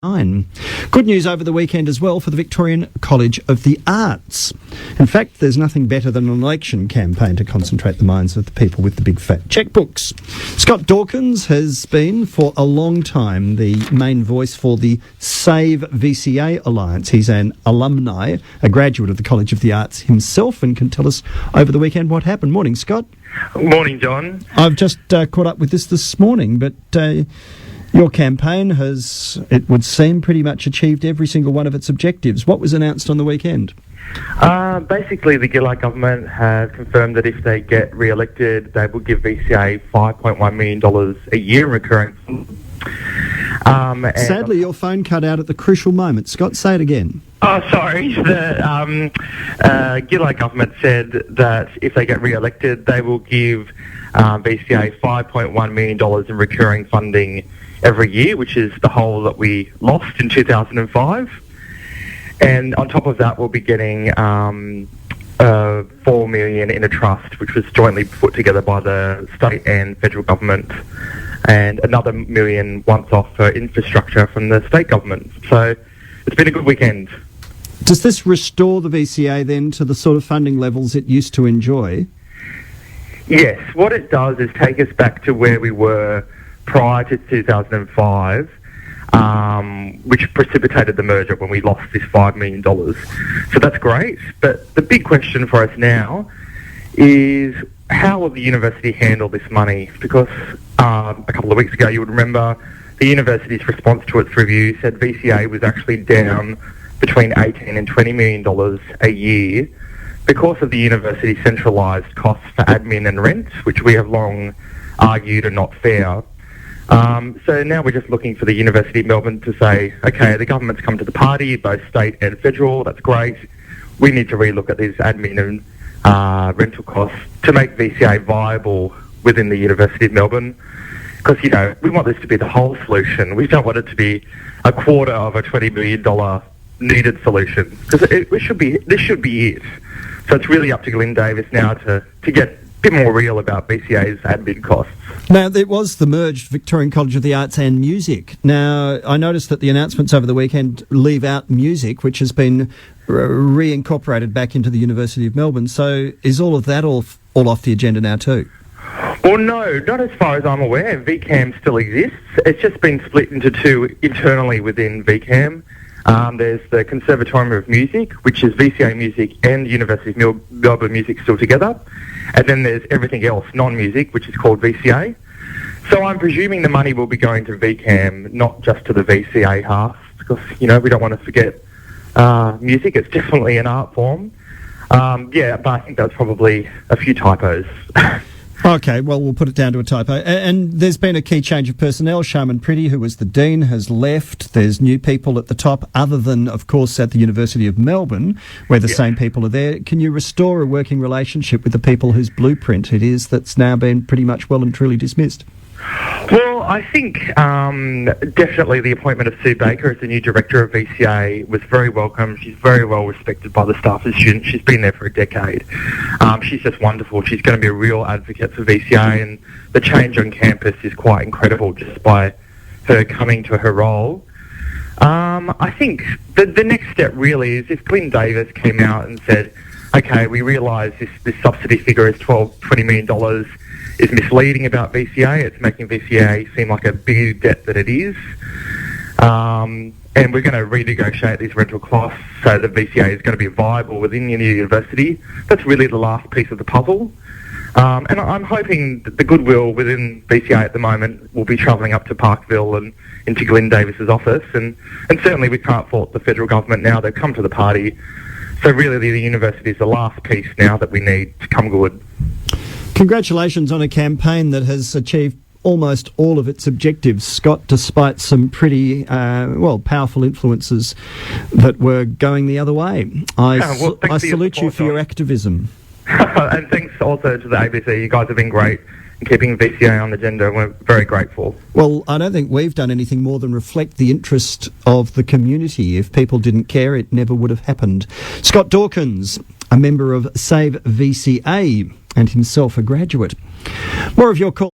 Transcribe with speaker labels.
Speaker 1: Good news over the weekend as well for the Victorian College of the Arts. In fact, there's nothing better than an election campaign to concentrate the minds of the people with the big fat checkbooks. Scott Dawkins has been for a long time the main voice for the Save VCA Alliance. He's an alumni, a graduate of the College of the Arts himself, and can tell us over the weekend what happened. Morning, Scott.
Speaker 2: Morning, John.
Speaker 1: I've just caught up with this morning, but your campaign has, it would seem, pretty much achieved every single one of its objectives. What was announced on the weekend?
Speaker 2: Basically, the Gillard government has confirmed that if they get re-elected, they will give VCA $5.1 million a year in recurring.
Speaker 1: Sadly, your phone cut out at the crucial moment. Scott, say it again.
Speaker 2: Oh, sorry. The Gillard government said that if they get re-elected, they will give VCA $5.1 million in recurring funding every year, which is the hole that we lost in 2005. And on top of that, we'll be getting $4 million in a trust, which was jointly put together by the state and federal government, and another $1 million once off for infrastructure from the state government. So it's been a good weekend.
Speaker 1: Does this restore the VCA then to the sort of funding levels it used to enjoy?
Speaker 2: Yes, what it does is take us back to where we were prior to 2005, which precipitated the merger when we lost this $5 million. So that's great, but the big question for us now is how will the university handle this money? Because a couple of weeks ago, you would remember the university's response to its review said VCA was actually down between $18 and $20 million a year because of the university's centralised costs for admin and rent, which we have long argued are not fair. So now we're just looking for the University of Melbourne to say, okay, the government's come to the party, both state and federal, that's great. We need to relook at these admin and rental costs to make VCA viable within the University of Melbourne. Because, you know, we want this to be the whole solution. We don't want it to be a quarter of a $20 million needed solution. Because this should be it. So it's really up to Glenn Davis now to get a bit more real about VCA's admin costs.
Speaker 1: Now, there was the merged Victorian College of the Arts and Music. Now, I noticed that the announcements over the weekend leave out music, which has been reincorporated back into the University of Melbourne. So is all of that all off the agenda now too?
Speaker 2: Well, no, not as far as I'm aware. VCAM still exists. It's just been split into two internally within VCAM. There's the Conservatorium of Music, which is VCA Music and University of Melbourne Music still together. And then there's everything else, non-music, which is called VCA. So I'm presuming the money will be going to VCAM, not just to the VCA half, because, you know, we don't want to forget music. It's definitely an art form. But I think that's probably a few typos.
Speaker 1: Okay, well, we'll put it down to a typo. And there's been a key change of personnel. Sharman Pretty, who was the dean, has left. There's new people at the top, other than, of course, at the University of Melbourne, where the same people are there. Can you restore a working relationship with the people whose blueprint it is that's now been pretty much well and truly dismissed?
Speaker 2: Well, I think definitely the appointment of Sue Baker as the new director of VCA was very welcome. She's very well respected by the staff and students. She's been there for a decade. She's just wonderful. She's going to be a real advocate for VCA, and the change on campus is quite incredible just by her coming to her role. I think the next step really is if Glenn Davis came out and said, okay, we realise this subsidy figure is $20 million is misleading about VCA. It's making VCA seem like a bigger debt than it is. And we're going to renegotiate these rental costs so that VCA is going to be viable within the university. That's really the last piece of the puzzle. And I'm hoping that the goodwill within VCA at the moment will be travelling up to Parkville and into Glenn Davis's office. And certainly we can't fault the federal government now. They've come to the party. So really the university is the last piece now that we need to come good.
Speaker 1: Congratulations on a campaign that has achieved almost all of its objectives, Scott, despite some pretty, powerful influences that were going the other way. I salute you for your activism.
Speaker 2: And thanks also to the ABC. You guys have been great in keeping VCA on the agenda, and we're very grateful.
Speaker 1: Well, I don't think we've done anything more than reflect the interest of the community. If people didn't care, it never would have happened. Scott Dawkins, a member of Save VCA, and himself a graduate. More of your call.